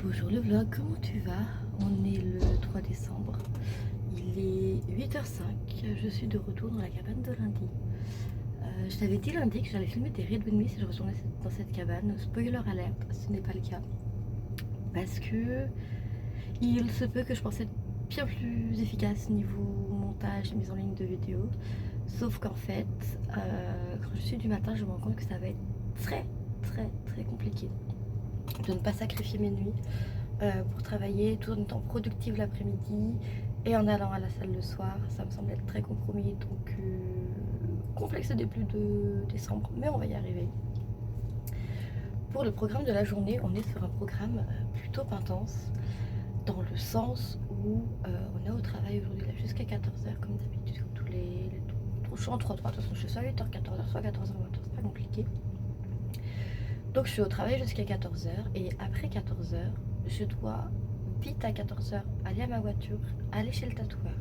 bonjour le vlog, comment tu vas? On est le 3 décembre, il est 8h05, je suis de retour dans la cabane de lundi. Je t'avais dit lundi que j'allais filmer des Red With Me si je retournais dans cette cabane. Spoiler alert, ce n'est pas le cas. Parce que il se peut que je pensais être bien plus efficace niveau montage et mise en ligne de vidéos. Sauf qu'en fait, quand je suis du matin, je me rends compte que ça va être très compliqué de ne pas sacrifier mes nuits pour travailler tout en étant productive l'après-midi et en allant à la salle le soir. Ça me semble être très compromis, donc complexe début de décembre, mais on va y arriver. Pour le programme de la journée, on est sur un programme plutôt intense, dans le sens où on est au travail aujourd'hui là jusqu'à 14h comme d'habitude, comme tous les je suis en 3-3, de toute façon je suis soit 8h, 14h, soit 14h, 20h, c'est pas compliqué. Donc je suis au travail jusqu'à 14h et après 14h, je dois vite à 14h aller à ma voiture, aller chez le tatoueur.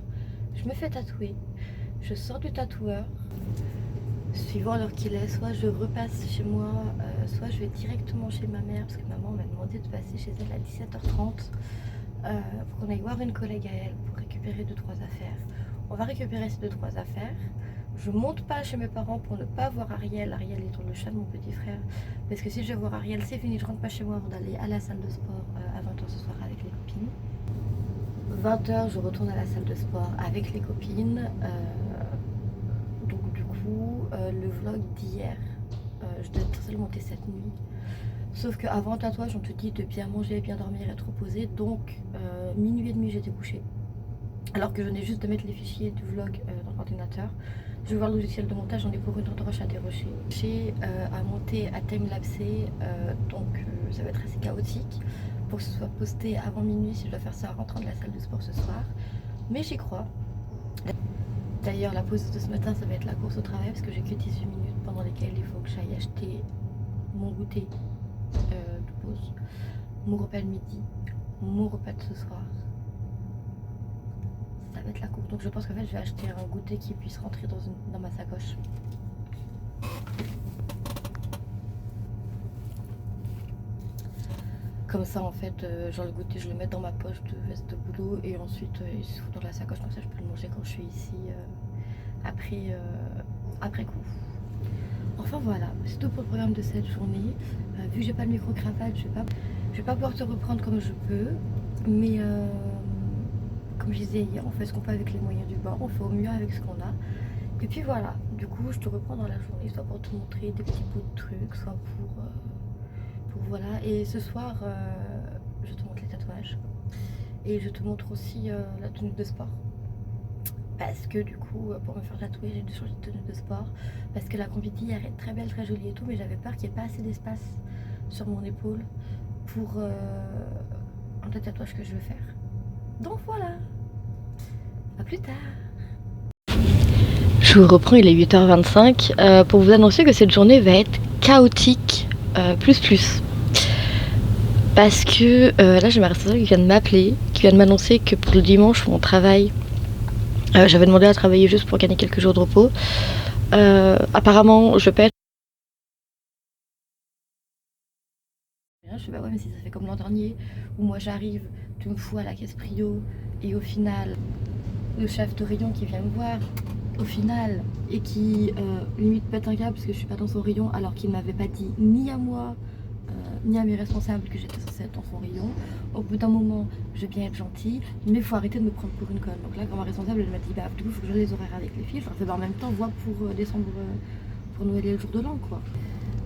Je me fais tatouer, je sors du tatoueur, suivant l'heure qu'il est, soit je repasse chez moi, soit je vais directement chez ma mère parce que maman m'a demandé de passer chez elle à 17h30 pour qu'on aille voir une collègue à elle pour récupérer 2-3 affaires. On va récupérer ces 2-3 affaires. Je monte pas chez mes parents pour ne pas voir Ariel. Ariel est dans le chat de mon petit frère. Parce que si je vais voir Ariel, c'est fini. Je rentre pas chez moi avant d'aller à la salle de sport à 20h ce soir avec les copines. 20h, je retourne à la salle de sport avec les copines. Donc du coup, le vlog d'hier, je dois être le monter cette nuit. Sauf qu'avant le tatouage, on te dit de bien manger, bien dormir, être reposé. Donc minuit et demi, j'étais couchée. Alors que je venais juste de mettre les fichiers du vlog dans l'ordinateur. Je vais voir le logiciel de montage, j'en ai pour une heure de rush à dérocher. J'ai à monter, à timelapser, donc ça va être assez chaotique pour que ce soit posté avant minuit si je dois faire ça en rentrant de la salle de sport ce soir. Mais j'y crois. D'ailleurs la pause de ce matin ça va être la course au travail parce que j'ai que 18 minutes pendant lesquelles il faut que j'aille acheter mon goûter de pause, mon repas le midi, mon repas de ce soir. Ça va être la course, donc je pense qu'en fait je vais acheter un goûter qui puisse rentrer dans ma sacoche. Comme ça en fait, genre le goûter je le mets dans ma poche de veste de boulot et ensuite il se fout dans la sacoche, comme ça je peux le manger quand je suis ici après coup. Enfin voilà, c'est tout pour le programme de cette journée. Vu que j'ai pas le micro cravate, je vais pas pouvoir te reprendre comme je peux, mais comme je disais hier, on fait ce qu'on peut avec les moyens du bord, on fait au mieux avec ce qu'on a. Et puis voilà, du coup je te reprends dans la journée, soit pour te montrer des petits bouts de trucs, soit pour voilà. Et ce soir, je te montre les tatouages. Et je te montre aussi la tenue de sport. Parce que du coup, pour me faire tatouer, j'ai dû changer de tenue de sport. Parce que la combi d'hier est très belle, très jolie et tout, mais j'avais peur qu'il n'y ait pas assez d'espace sur mon épaule pour un des tatouages que je veux faire. Donc voilà, à plus tard. Je vous reprends, il est 8h25 pour vous annoncer que cette journée va être chaotique plus. Parce que là j'ai ma responsable qui vient de m'appeler, qui vient de m'annoncer que pour le dimanche pour mon travail, j'avais demandé à travailler juste pour gagner quelques jours de repos. Apparemment je peux être... Je fais bah ouais mais si ça fait comme l'an dernier où moi j'arrive, tu me fous à la caisse prio et au final le chef de rayon qui vient me voir au final et qui limite pète un câble parce que je suis pas dans son rayon alors qu'il m'avait pas dit ni à moi ni à mes responsables que j'étais censée être dans son rayon. Au bout d'un moment je vais bien être gentille mais il faut arrêter de me prendre pour une conne. Donc là quand ma responsable elle m'a dit bah du coup il faut que je les horaires avec les filles, je leur fais bah en même temps voit pour décembre pour Noël et le jour de l'an quoi.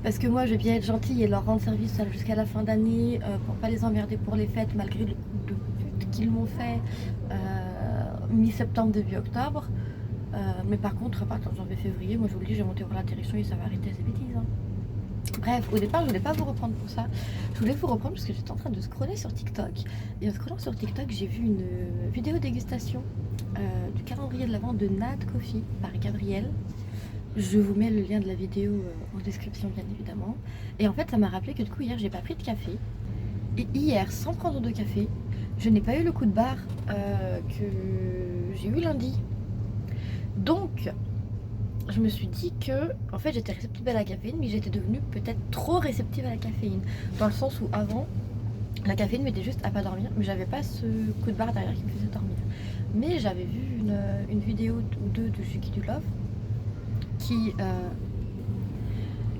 Parce que moi je vais bien être gentille et leur rendre service jusqu'à la fin d'année pour pas les emmerder pour les fêtes malgré le coup de pute qu'ils m'ont fait mi-septembre début octobre. Mais par contre à partir de janvier-février, moi je vous le dis, j'ai monté voir la direction et ça va arrêter ces bêtises hein. Bref, au départ je voulais pas vous reprendre pour ça. Je voulais vous reprendre parce que j'étais en train de scroller sur TikTok. Et en scrollant sur TikTok j'ai vu une vidéo dégustation du calendrier de l'Avent de Nad Coffee par Gabriel. Je vous mets le lien de la vidéo en description bien évidemment. Et en fait ça m'a rappelé que du coup hier j'ai pas pris de café. Et hier sans prendre de café, je n'ai pas eu le coup de barre que j'ai eu lundi. Donc je me suis dit que en fait j'étais réceptive à la caféine mais j'étais devenue peut-être trop réceptive à la caféine. Dans le sens où avant La caféine m'aidait juste à pas dormir, mais j'avais pas ce coup de barre derrière qui me faisait dormir. Mais j'avais vu une vidéo ou deux de Juki du Love qui...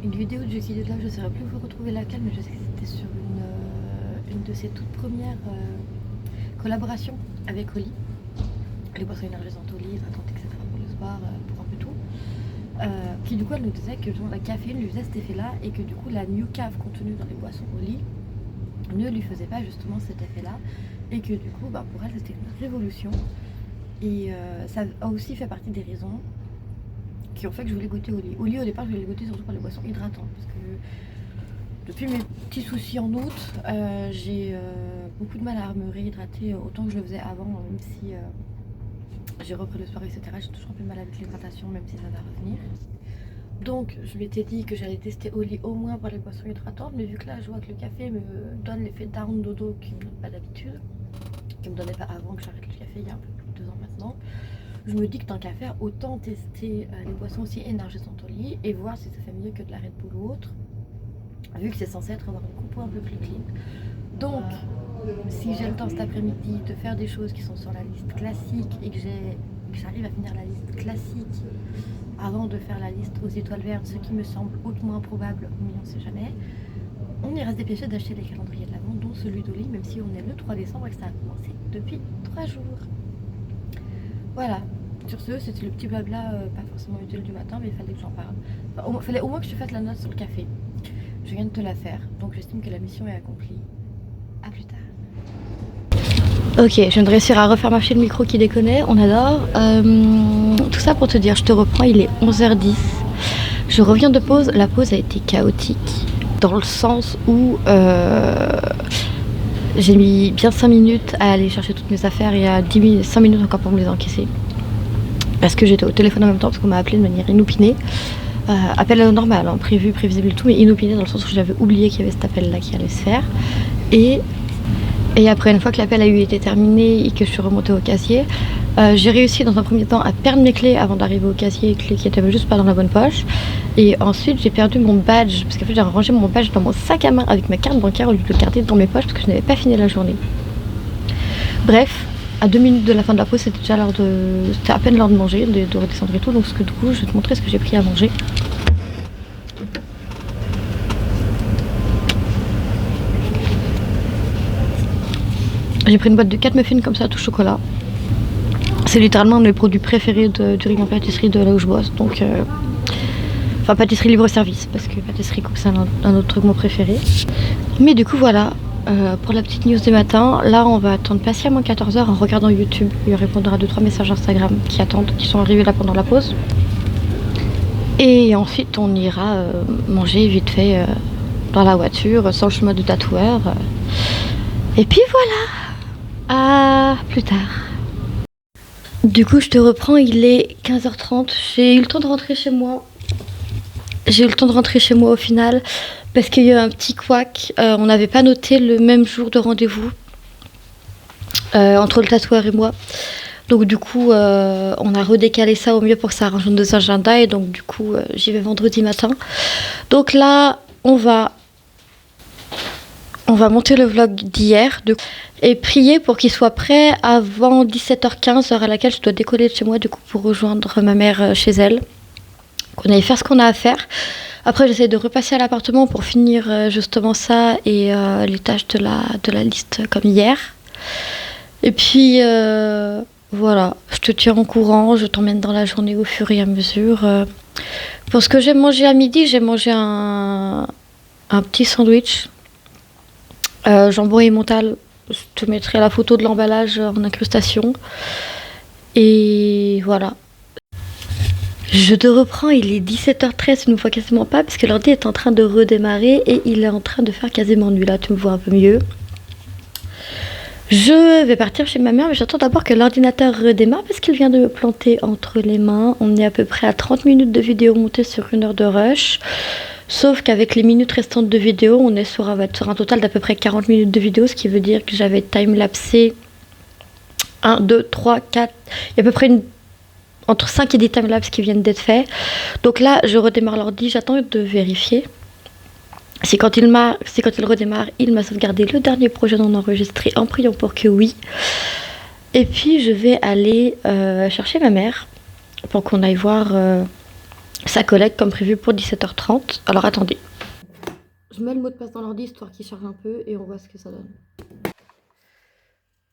une vidéo de Juki du Love, je ne saurais plus vous retrouver laquelle, mais je sais que c'était sur une de ses toutes premières collaborations avec Oli. Les boissons énergisantes Oli, hydratantes, etc. pour le soir, pour un peu tout. Qui du coup elle nous disait que genre, la caféine lui faisait cet effet-là et que du coup la new cave contenue dans les boissons Oli ne lui faisait pas justement cet effet-là et que du coup bah, pour elle c'était une révolution et ça a aussi fait partie des raisons qui ont fait que je voulais goûter Oli. Oli au départ je voulais goûter surtout pour les boissons hydratantes parce que depuis mes petits soucis en août j'ai beaucoup de mal à me réhydrater autant que je le faisais avant, même si j'ai repris le sport etc. J'ai toujours un peu de mal avec l'hydratation même si ça va revenir. Donc je m'étais dit que j'allais tester Oli au moins pour les boissons hydratantes, mais vu que là je vois que le café me donne l'effet down dodo qui me donne pas d'habitude, qui me donnait pas avant que j'arrête le café il y a un peu plus de 2 ans maintenant, je me dis que tant qu'à faire, autant tester les boissons aussi énergisantes Oli et voir si ça fait mieux que de la Red Bull ou autre, vu que c'est censé être avoir une compo un peu plus clean. Donc si j'ai le temps cet après-midi de faire des choses qui sont sur la liste classique et que j'arrive à finir la liste classique avant de faire la liste aux étoiles vertes, ce qui me semble hautement improbable, mais on sait jamais, on ira se dépêcher d'acheter les calendriers de l'Avent, dont celui d'Oli, même si on est le 3 décembre et que ça a commencé depuis 3 jours. Voilà, sur ce, c'était le petit blabla pas forcément utile du matin, mais il fallait que j'en parle. Enfin, il fallait au moins que je te fasse la note sur le café. Je viens de te la faire, donc j'estime que la mission est accomplie. A plus tard. Ok, je viens de réussir à refaire marcher le micro qui déconnait, on adore. Tout ça pour te dire, je te reprends, il est 11h10. Je reviens de pause, la pause a été chaotique, dans le sens où j'ai mis bien 5 minutes à aller chercher toutes mes affaires et à 5 minutes encore pour me les encaisser. Parce que j'étais au téléphone en même temps, parce qu'on m'a appelé de manière inopinée. Appel normal, hein, prévu, prévisible et tout, mais inopiné dans le sens où j'avais oublié qu'il y avait cet appel-là qui allait se faire. Et après, une fois que l'appel a eu été terminé et que je suis remontée au casier, j'ai réussi dans un premier temps à perdre mes clés avant d'arriver au casier, clés qui étaient juste pas dans la bonne poche. Et ensuite, j'ai perdu mon badge, parce qu'en fait, j'ai rangé mon badge dans mon sac à main avec ma carte bancaire au lieu de le garder dans mes poches parce que je n'avais pas fini la journée. Bref, à 2 minutes de la fin de la pause, c'était déjà c'était à peine l'heure de manger, de redescendre et tout. Donc, du coup, je vais te montrer ce que j'ai pris à manger. J'ai pris une boîte de 4 muffins comme ça, tout chocolat. C'est littéralement un de mes produits préférés du rayon pâtisserie de là où je bosse. Donc, enfin, pâtisserie libre-service, parce que pâtisserie coupe, c'est un autre truc mon préféré. Mais du coup, voilà, pour la petite news du matin. Là, on va attendre patiemment 14h en regardant YouTube. Il répondra à 2-3 messages Instagram qui sont arrivés là pendant la pause. Et ensuite, on ira manger vite fait dans la voiture, sans le chemin de tatoueur. Et puis voilà. À plus tard. Du coup, je te reprends, il est 15h30. J'ai eu le temps de rentrer chez moi. Au final parce qu'il y a eu un petit couac. On n'avait pas noté le même jour de rendez-vous entre le tatoueur et moi. Donc du coup, on a redécalé ça au mieux pour que ça arrange nos agendas. Et donc du coup, j'y vais vendredi matin. Donc là, on va monter le vlog d'hier et prier pour qu'il soit prêt avant 17h15, heure à laquelle je dois décoller de chez moi du coup pour rejoindre ma mère chez elle. Qu'on aille faire ce qu'on a à faire. Après, j'essaie de repasser à l'appartement pour finir justement ça et les tâches de la liste comme hier. Et puis voilà, je te tiens au courant, je t'emmène dans la journée au fur et à mesure. Pour ce que j'ai mangé à midi, j'ai mangé un petit sandwich. Jambon et emmental, je te mettrai la photo de l'emballage en incrustation. Et voilà. Je te reprends, il est 17h13, il ne me voit quasiment pas parce que l'ordi est en train de redémarrer et il est en train de faire quasiment nuit. Là, tu me vois un peu mieux. Je vais partir chez ma mère, mais j'attends d'abord que l'ordinateur redémarre parce qu'il vient de me planter entre les mains. On est à peu près à 30 minutes de vidéo montée sur 1 heure de rush. Sauf qu'avec les minutes restantes de vidéo, on est sur un total d'à peu près 40 minutes de vidéo, ce qui veut dire que j'avais time-lapsé 1, 2, 3, 4. Il y a à peu près entre 5 et 10 timelapses qui viennent d'être faits. Donc là, je redémarre l'ordi, j'attends de vérifier. C'est quand il redémarre, il m'a sauvegardé le dernier projet non enregistré en priant pour que oui. Et puis je vais aller chercher ma mère pour qu'on aille voir sa collègue comme prévu pour 17h30. Alors attendez. Je mets le mot de passe dans l'ordi histoire qu'il charge un peu et on voit ce que ça donne.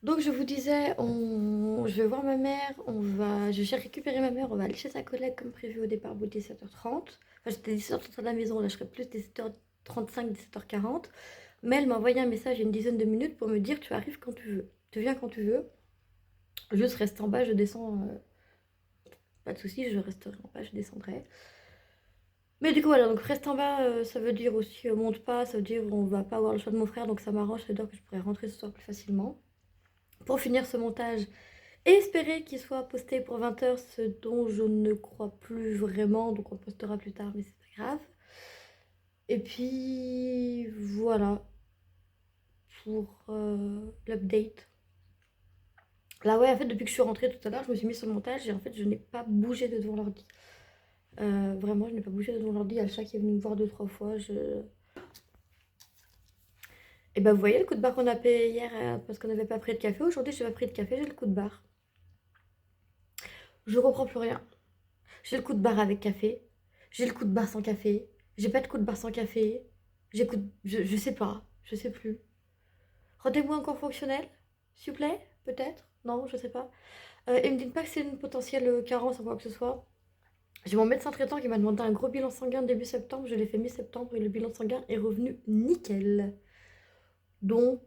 Donc je vous disais, je vais voir ma mère, je vais récupérer ma mère, on va aller chez sa collègue comme prévu au départ pour 17h30. Enfin j'étais 17h30 à la maison, là je serai plus 17h35, 17h40. Mais elle m'a envoyé un message il y a une dizaine de minutes pour me dire tu arrives quand tu veux, tu viens quand tu veux. Juste reste en bas, je descends, pas de soucis, je resterai en bas, je descendrai. Mais du coup voilà, donc reste en bas, ça veut dire aussi monte pas, ça veut dire on va pas avoir le choix de mon frère, donc ça m'arrange, ça veut dire que je pourrais rentrer ce soir plus facilement. Pour finir ce montage et espérer qu'il soit posté pour 20h, ce dont je ne crois plus vraiment, donc on le postera plus tard, mais c'est pas grave. Et puis voilà pour l'update. Là ouais, en fait depuis que je suis rentrée tout à l'heure, je me suis mis sur le montage et en fait je n'ai pas bougé de devant l'ordi. Vraiment, je n'ai pas bougé de devant l'ordi. Il y a le chat qui est venu me voir 2-3 fois. Et bah vous voyez le coup de barre qu'on a payé hier parce qu'on n'avait pas pris de café. Aujourd'hui, j'ai pas pris de café, j'ai le coup de barre. Je comprends plus rien. J'ai le coup de barre avec café. J'ai le coup de barre sans café. J'ai pas de coup de barre sans café. Je sais pas. Je sais plus. Rendez-vous encore fonctionnel, s'il vous plaît. Peut-être. Non, je sais pas. Et me dites pas que c'est une potentielle carence ou quoi que ce soit. J'ai mon médecin traitant qui m'a demandé un gros bilan sanguin début septembre. Je l'ai fait mi-septembre et le bilan sanguin est revenu nickel. Donc,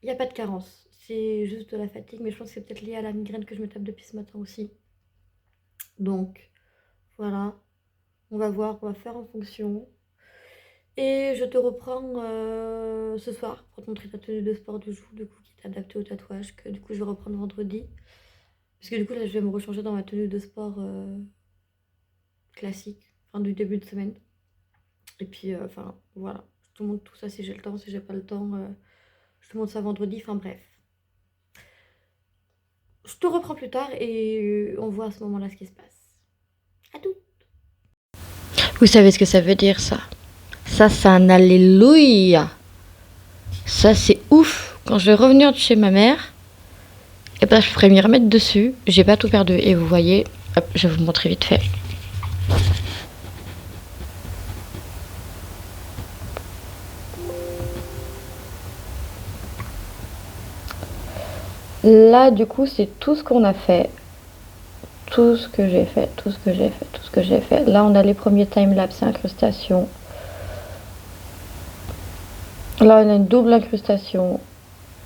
il n'y a pas de carence. C'est juste de la fatigue, mais je pense que c'est peut-être lié à la migraine que je me tape depuis ce matin aussi. Donc, voilà. On va voir, on va faire en fonction. Et je te reprends ce soir pour te montrer ta tenue de sport du jour, du coup, qui est adaptée au tatouage, que du coup, je vais reprendre vendredi. Parce que du coup, là, je vais me rechanger dans ma tenue de sport classique, enfin, du début de semaine. Et puis, enfin, voilà. Je te montre tout ça si j'ai le temps, si j'ai pas le temps, je te montre ça vendredi, enfin bref. Je te reprends plus tard et on voit à ce moment-là ce qui se passe. À tout. Vous savez ce que ça veut dire, ça? Ça, c'est un alléluia. Ça, c'est ouf. Quand je vais revenir de chez ma mère, eh ben, je ferai m'y remettre dessus. J'ai pas tout perdu. Et vous voyez, hop, je vais vous montrer vite fait. Là, du coup, c'est tout ce qu'on a fait. Tout ce que j'ai fait, tout ce que j'ai fait, tout ce que j'ai fait. Là, on a les premiers timelapse et incrustations. Là, on a une double incrustation.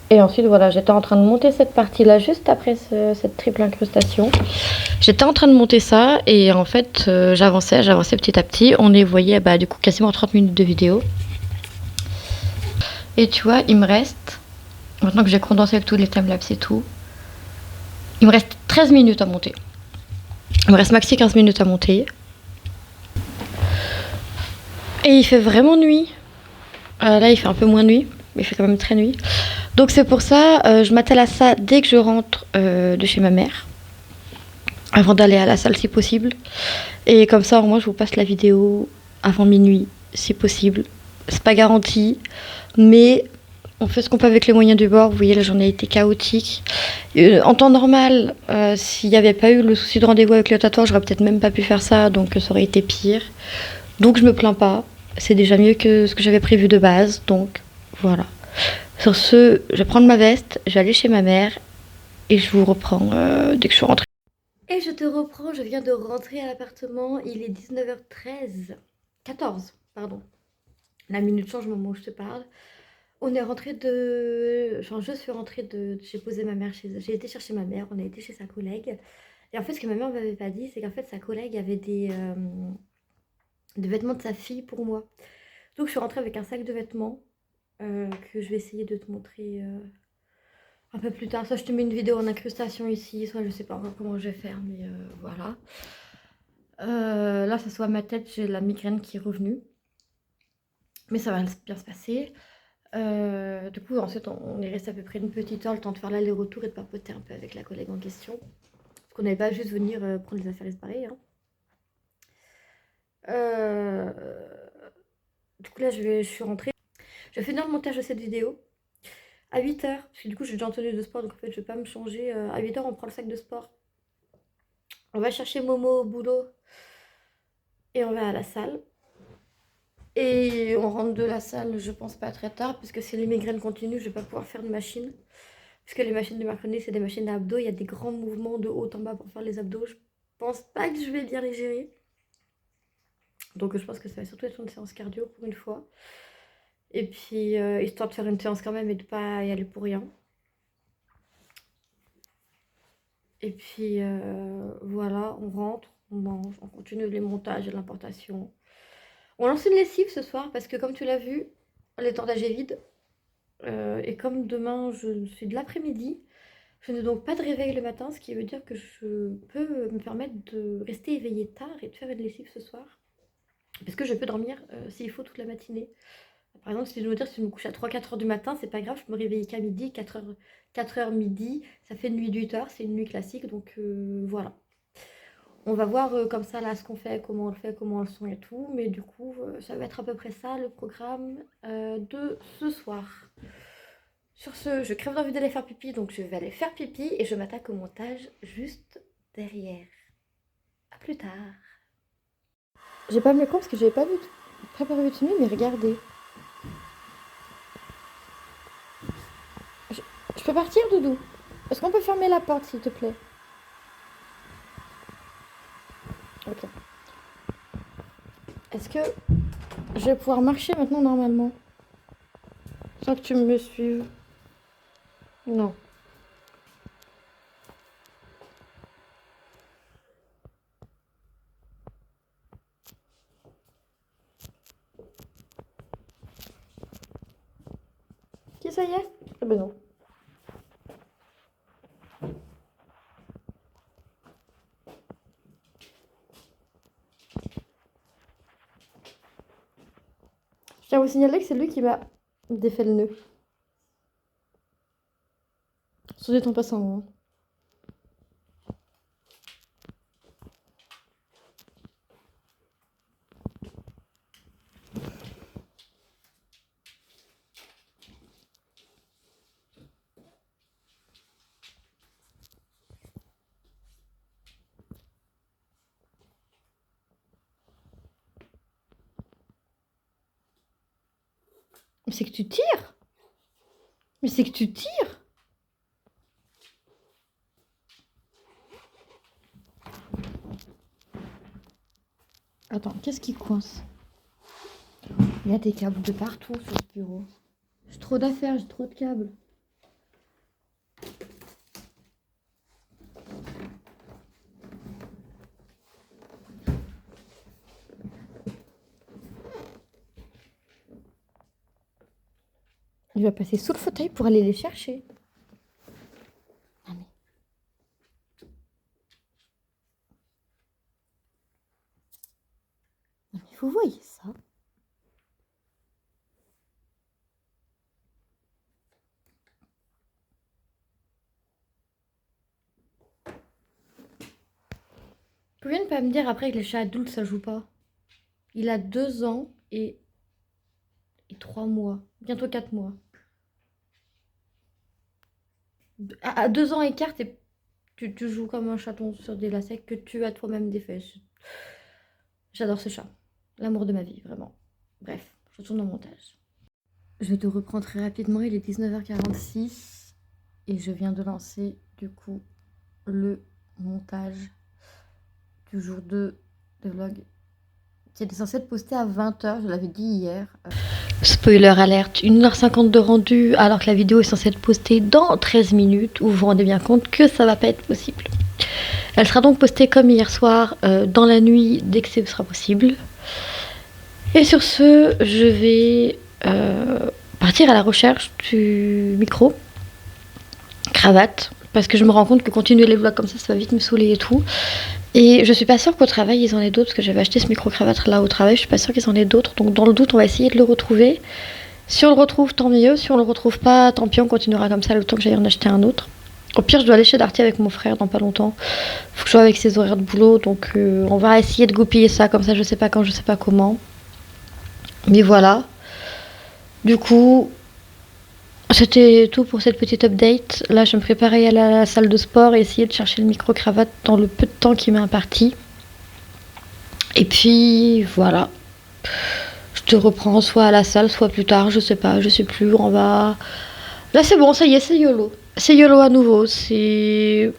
Et ensuite, voilà, j'étais en train de monter cette partie-là juste après cette triple incrustation. J'étais en train de monter ça et en fait, j'avançais petit à petit. On est, vous voyez, bah, du coup, quasiment 30 minutes de vidéo. Et tu vois, il me reste, maintenant que j'ai condensé avec tous les timelapses et tout, il me reste 13 minutes à monter. Il me reste maxi 15 minutes à monter. Et il fait vraiment nuit. Là, il fait un peu moins nuit, mais il fait quand même très nuit. Donc c'est pour ça, je m'attelle à ça dès que je rentre de chez ma mère, avant d'aller à la salle si possible. Et comme ça, au moins, je vous passe la vidéo avant minuit, si possible. C'est pas garanti, mais on fait ce qu'on peut avec les moyens du bord. Vous voyez, la journée a été chaotique. En temps normal, s'il n'y avait pas eu le souci de rendez-vous avec le tatoueur, j'aurais peut-être même pas pu faire ça, donc ça aurait été pire. Donc je me plains pas. C'est déjà mieux que ce que j'avais prévu de base, donc voilà. Sur ce, je vais prendre ma veste, je vais aller chez ma mère et je vous reprends dès que je suis rentrée. Et je te reprends, je viens de rentrer à l'appartement, il est 19h13. 14, pardon. La minute change au moment où je te parle. On est rentré de... Enfin, je suis rentrée de... J'ai posé ma mère chez... J'ai été chercher ma mère, on a été chez sa collègue. Et en fait, ce que ma mère m'avait pas dit, c'est qu'en fait, sa collègue avait des vêtements de sa fille pour moi. Donc, je suis rentrée avec un sac de vêtements que je vais essayer de te montrer un peu plus tard. Soit je te mets une vidéo en incrustation ici, soit je sais pas encore comment je vais faire, mais voilà. Là, ça soit ma tête, j'ai la migraine qui est revenue. Mais ça va bien se passer. Du coup, ensuite, on est resté à peu près une petite heure, le temps de faire l'aller-retour et de papoter un peu avec la collègue en question. Parce qu'on n'allait pas juste venir prendre les affaires et se barrer. Hein. Du coup là je suis rentrée. Je vais finir le montage de cette vidéo à 8h, parce que du coup j'ai déjà en tenue de sport, donc en fait je vais pas me changer. À 8h on prend le sac de sport. On va chercher Momo au boulot et on va à la salle. Et on rentre de la salle, je pense pas très tard, parce que si les migraines continuent, je vais pas pouvoir faire de machine. Parce que les machines de mercredi, c'est des machines à abdos, il y a des grands mouvements de haut en bas pour faire les abdos. Je pense pas que je vais bien les gérer. Donc je pense que ça va surtout être une séance cardio pour une fois. Et puis, histoire de faire une séance quand même et de pas y aller pour rien. Et puis, voilà, on rentre, on mange, on continue les montages et l'importation. On lance une lessive ce soir parce que comme tu l'as vu, l'étendage est vide. Et comme demain je suis de l'après-midi, je n'ai donc pas de réveil le matin, ce qui veut dire que je peux me permettre de rester éveillée tard et de faire une lessive ce soir. Parce que je peux dormir s'il faut toute la matinée. Par exemple, si je veux dire, si je me couche à 3-4 heures du matin, c'est pas grave, je peux me réveiller qu'à midi, 4 heures midi, ça fait une nuit de 8 heures, c'est une nuit classique, donc voilà. On va voir comme ça là ce qu'on fait, comment on le fait, comment on le sent et tout, mais du coup, ça va être à peu près ça le programme de ce soir. Sur ce, je crève d'envie d'aller faire pipi, donc je vais aller faire pipi et je m'attaque au montage juste derrière. A plus tard. J'ai pas mis le camp parce que j'avais pas préparé de tenue, mais regardez. Je peux partir, Doudou? Est-ce qu'on peut fermer la porte, s'il te plaît? Ok. Est-ce que je vais pouvoir marcher maintenant normalement? Sans que tu me suives? Non. Qui ça y est? Ah ben non. Je tiens à vous signaler que c'est lui qui m'a défait le nœud. Sans étant passant, hein. Mais c'est que tu tires! Mais c'est que tu tires! Attends, qu'est-ce qui coince? Il y a des câbles de partout sur ce bureau. J'ai trop d'affaires, j'ai trop de câbles. Il va passer sous le fauteuil pour aller les chercher. Ah mais... Non mais vous voyez ça? Vous pouvez ne pas me dire après que les chats adultes ça joue pas? Il a 2 ans et 3 mois. Bientôt 4 mois. À 2 ans et quart, tu joues comme un chaton sur des lacets que tu as toi-même défait. J'adore ce chat. L'amour de ma vie, vraiment. Bref, je retourne au montage. Je te reprends très rapidement, il est 19h46 et je viens de lancer du coup le montage du jour 2 de vlog qui était censé être posté à 20h, je l'avais dit hier. Spoiler alerte, 1h50 de rendu alors que la vidéo est censée être postée dans 13 minutes, où vous vous rendez bien compte que ça va pas être possible. Elle sera donc postée comme hier soir, dans la nuit, dès que ce sera possible. Et sur ce, je vais partir à la recherche du micro, cravate, parce que je me rends compte que continuer les vlogs comme ça va vite me saouler et tout. Et je suis pas sûre qu'au travail ils en aient d'autres, parce que j'avais acheté ce micro-cravate là au travail, je suis pas sûre qu'ils en aient d'autres. Donc dans le doute, on va essayer de le retrouver. Si on le retrouve, tant mieux. Si on le retrouve pas, tant pis, on continuera comme ça le temps que j'aille en acheter un autre. Au pire, je dois aller chez Darty avec mon frère dans pas longtemps. Faut que je sois avec ses horaires de boulot, donc on va essayer de goupiller ça comme ça, je sais pas quand, je sais pas comment. Mais voilà. Du coup, c'était tout pour cette petite update. Là, je me préparais à aller à la salle de sport et essayer de chercher le micro-cravate dans le peu de temps qui m'est imparti. Et puis, voilà. Je te reprends soit à la salle, soit plus tard, je sais pas, je sais plus. On va. Là, c'est bon, ça y est, c'est YOLO. C'est YOLO à nouveau. C'est.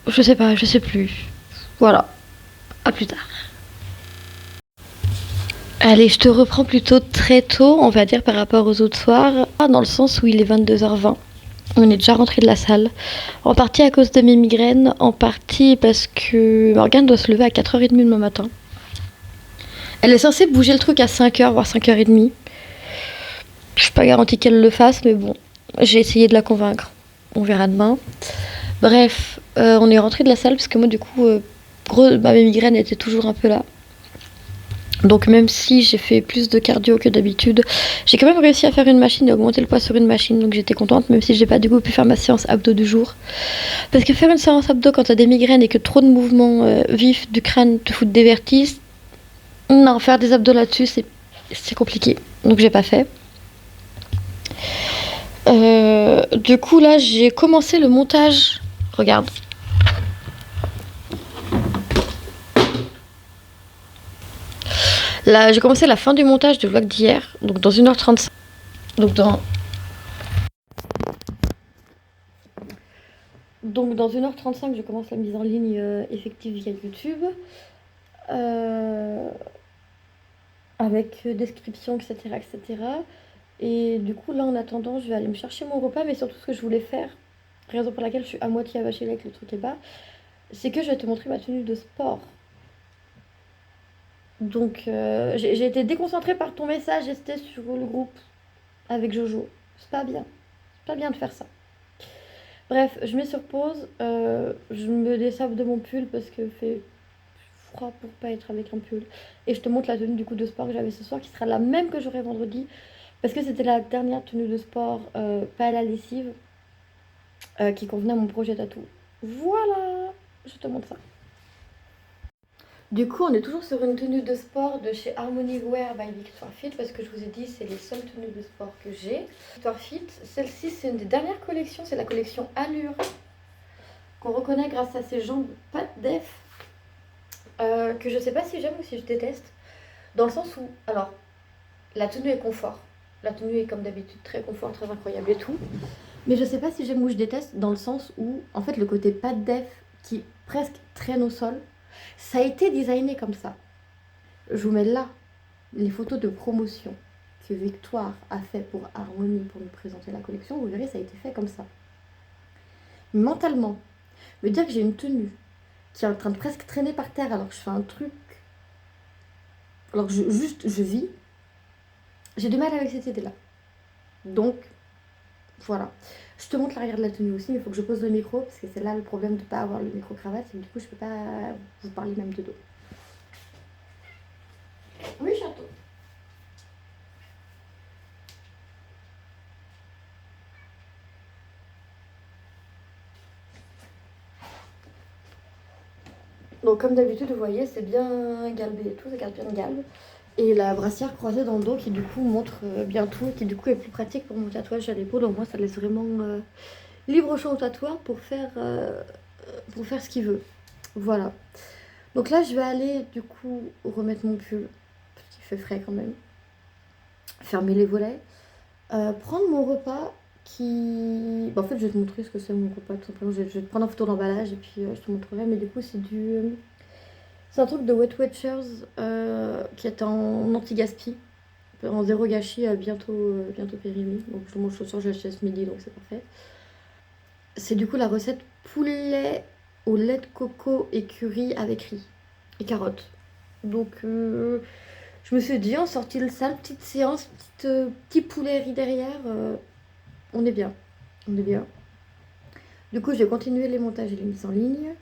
Je sais pas, je sais plus. Voilà. À plus tard. Allez, je te reprends plutôt très tôt, on va dire, par rapport aux autres soirs. Dans le sens où il est 22h20. On est déjà rentré de la salle. En partie à cause de mes migraines, en partie parce que Morgane doit se lever à 4h30 demain matin. Elle est censée bouger le truc à 5h, voire 5h30. Je suis pas garantie qu'elle le fasse, mais bon, j'ai essayé de la convaincre. On verra demain. Bref, on est rentré de la salle parce que moi, du coup, mes migraines étaient toujours un peu là. Donc même si j'ai fait plus de cardio que d'habitude, j'ai quand même réussi à faire une machine et augmenter le poids sur une machine. Donc j'étais contente, même si j'ai pas du coup pu faire ma séance abdos du jour. Parce que faire une séance abdos quand t'as des migraines et que trop de mouvements vifs du crâne te foutent des vertiges, non, faire des abdos là-dessus, c'est compliqué. Donc j'ai pas fait. Du coup là, j'ai commencé le montage. Regarde. Là, j'ai commencé la fin du montage du vlog d'hier. Donc dans 1h35. Donc dans 1h35, je commence la mise en ligne effective via YouTube. Euh, avec description, etc., etc. Et du coup, là, en attendant, je vais aller me chercher mon repas. Mais surtout, ce que je voulais faire, raison pour laquelle je suis à moitié avachée avec le truc est bas, c'est que je vais te montrer ma tenue de sport. Donc, j'ai été déconcentrée par ton message et c'était sur le groupe avec Jojo. C'est pas bien. C'est pas bien de faire ça. Bref, je mets sur pause. Je me dessape de mon pull parce que fait froid pour pas être avec un pull. Et je te montre la tenue du coup de sport que j'avais ce soir qui sera la même que j'aurai vendredi. Parce que c'était la dernière tenue de sport, pas à la lessive, qui convenait à mon projet tatou. Voilà, je te montre ça. Du coup, on est toujours sur une tenue de sport de chez Harmony Wear by Victoire Fit parce que je vous ai dit, c'est les seules tenues de sport que j'ai. Victoire Fit, celle-ci, c'est une des dernières collections, c'est la collection Allure qu'on reconnaît grâce à ses jambes pas def, que je sais pas si j'aime ou si je déteste, dans le sens où, alors, la tenue est confort. La tenue est comme d'habitude très confort, très incroyable et tout. Mais je sais pas si j'aime ou je déteste dans le sens où, en fait, le côté pas def qui presque traîne au sol, ça a été designé comme ça. Je vous mets là les photos de promotion que Victoire a fait pour Harmony pour nous présenter la collection. Vous verrez, ça a été fait comme ça. Mentalement, me dire que j'ai une tenue qui est en train de presque traîner par terre alors que je fais un truc, alors que je vis, j'ai du mal avec cette idée-là. Donc, voilà. Je te montre l'arrière de la tenue aussi, mais il faut que je pose le micro, parce que c'est là le problème de ne pas avoir le micro-cravate, et du coup, je peux pas vous parler même de dos. Oui, château. Donc, comme d'habitude, vous voyez, c'est bien galbé et tout, ça garde bien le galbe. Et la brassière croisée dans le dos qui, du coup, montre bien tout, et qui, du coup, est plus pratique pour mon tatouage à l'épaule. Au moins, ça laisse vraiment libre champ au tatoueur pour faire ce qu'il veut. Voilà. Donc là, je vais aller, du coup, remettre mon pull, parce qu'il fait frais quand même. Fermer les volets. Prendre mon repas qui... Bah, en fait, je vais te montrer ce que c'est mon repas, tout simplement. Je vais te prendre une photo d'emballage et puis je te montrerai. Mais du coup, c'est un truc de Weight Watchers qui est en anti-gaspi, en zéro gâchis, bientôt périmé. Donc, je te montre ce soir, j'ai acheté ce midi, donc c'est parfait. C'est du coup la recette poulet au lait de coco et curry avec riz et carottes. Donc, je me suis dit, on sortit le salle, petite séance, petit poulet riz derrière, on est bien. On est bien. Du coup, je vais continuer les montages et les mises en ligne.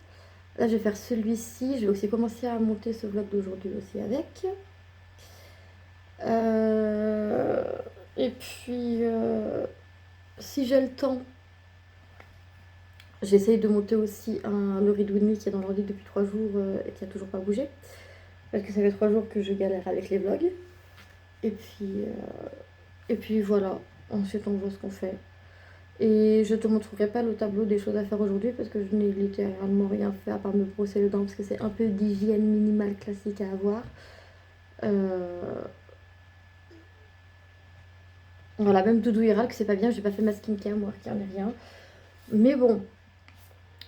Là, je vais faire celui-ci. Je vais aussi commencer à monter ce vlog d'aujourd'hui aussi avec. Et puis, si j'ai le temps, j'essaye de monter aussi le riz de qui est dans l'ordi depuis 3 jours et qui a toujours pas bougé. Parce que ça fait 3 jours que je galère avec les vlogs. Et puis voilà, ensuite on voit ce qu'on fait. Et je te montrerai pas le tableau des choses à faire aujourd'hui parce que je n'ai littéralement rien fait à part me brosser les dents parce que c'est un peu d'hygiène minimale classique à avoir. Voilà, même Doudou ira que c'est pas bien, j'ai pas fait ma skincare, moi, rien n'est rien. Mais bon,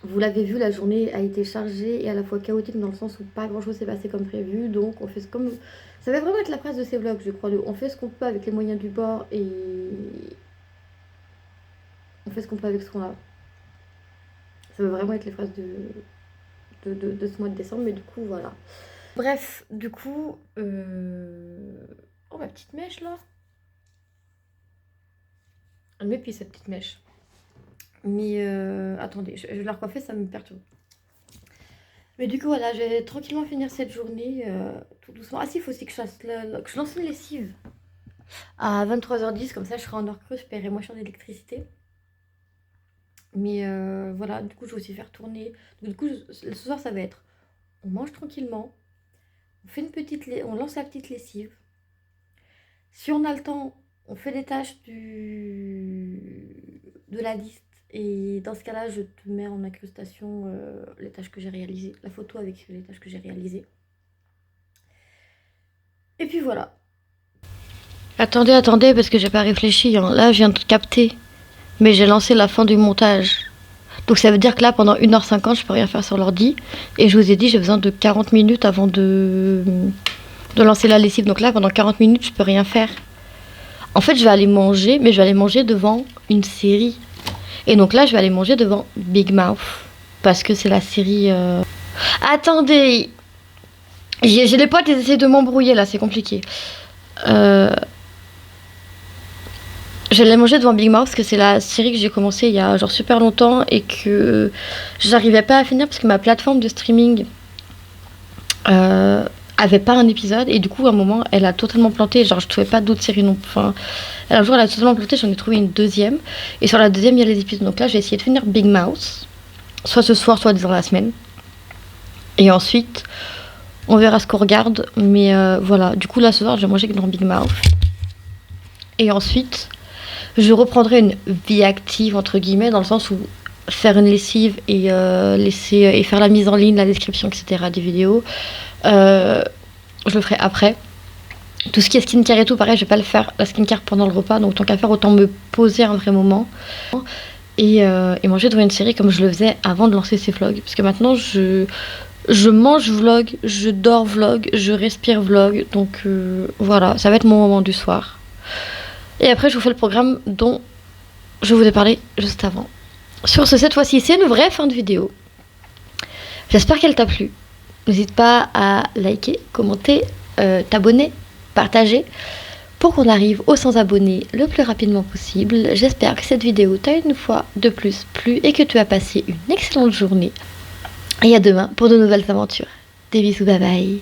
vous l'avez vu, la journée a été chargée et à la fois chaotique dans le sens où pas grand chose s'est passé comme prévu. Donc on fait comme... Ça va vraiment être la phrase de ces vlogs, je crois. On fait ce qu'on peut avec les moyens du bord et on fait ce qu'on peut avec ce qu'on a. Ça va vraiment être les phrases de ce mois de décembre, mais du coup, voilà. Bref, du coup... Oh, ma petite mèche, là. Elle m'épuise, cette petite mèche. Mais attendez, je vais la recoiffer, ça me perturbe. Mais du coup, voilà, je vais tranquillement finir cette journée, tout doucement. Ah si, il faut aussi que je lance une lessive à 23h10, comme ça je serai en heure creuse, je paierai moins cher d'électricité. Mais voilà, du coup, je vais aussi faire tourner. Du coup, ce soir, ça va être, on mange tranquillement, on fait on lance la petite lessive. Si on a le temps, on fait des tâches de la liste. Et dans ce cas-là, je te mets en incrustation les tâches que j'ai réalisées, la photo avec les tâches que j'ai réalisées. Et puis voilà. Attendez, parce que j'ai pas réfléchi, hein. Là, je viens de capter. Mais j'ai lancé la fin du montage. Donc ça veut dire que là, pendant 1h50, je peux rien faire sur l'ordi. Et je vous ai dit, j'ai besoin de 40 minutes avant de lancer la lessive. Donc là, pendant 40 minutes, je peux rien faire. En fait, je vais aller manger, mais je vais aller manger devant une série. Et donc là, je vais aller manger devant Big Mouth. Parce que c'est la série... Attendez, j'ai les potes, ils essaient de m'embrouiller là, c'est compliqué. Je l'ai mangé devant Big Mouth parce que c'est la série que j'ai commencé il y a genre super longtemps et que j'arrivais pas à finir parce que ma plateforme de streaming avait pas un épisode et du coup à un moment elle a totalement planté, genre je trouvais pas d'autres séries non plus. Enfin, un jour elle a totalement planté, j'en ai trouvé une deuxième et sur la deuxième il y a les épisodes. Donc là je vais essayer de finir Big Mouth, soit ce soir soit dans la semaine. Et ensuite on verra ce qu'on regarde, mais voilà. Du coup là ce soir je vais manger dans Big Mouth. Et ensuite je reprendrai une vie active entre guillemets dans le sens où faire une lessive et faire la mise en ligne, la description, etc. des vidéos, je le ferai après. Tout ce qui est skincare et tout, pareil, je vais pas le faire la skincare pendant le repas, donc tant qu'à faire, autant me poser un vrai moment et manger devant une série comme je le faisais avant de lancer ces vlogs. Parce que maintenant, je mange vlog, je dors vlog, je respire vlog, donc voilà, ça va être mon moment du soir. Et après, je vous fais le programme dont je vous ai parlé juste avant. Sur ce, cette fois-ci, c'est une vraie fin de vidéo. J'espère qu'elle t'a plu. N'hésite pas à liker, commenter, t'abonner, partager pour qu'on arrive aux 100 abonnés le plus rapidement possible. J'espère que cette vidéo t'a une fois de plus plu et que tu as passé une excellente journée. Et à demain pour de nouvelles aventures. Des bisous, bye bye.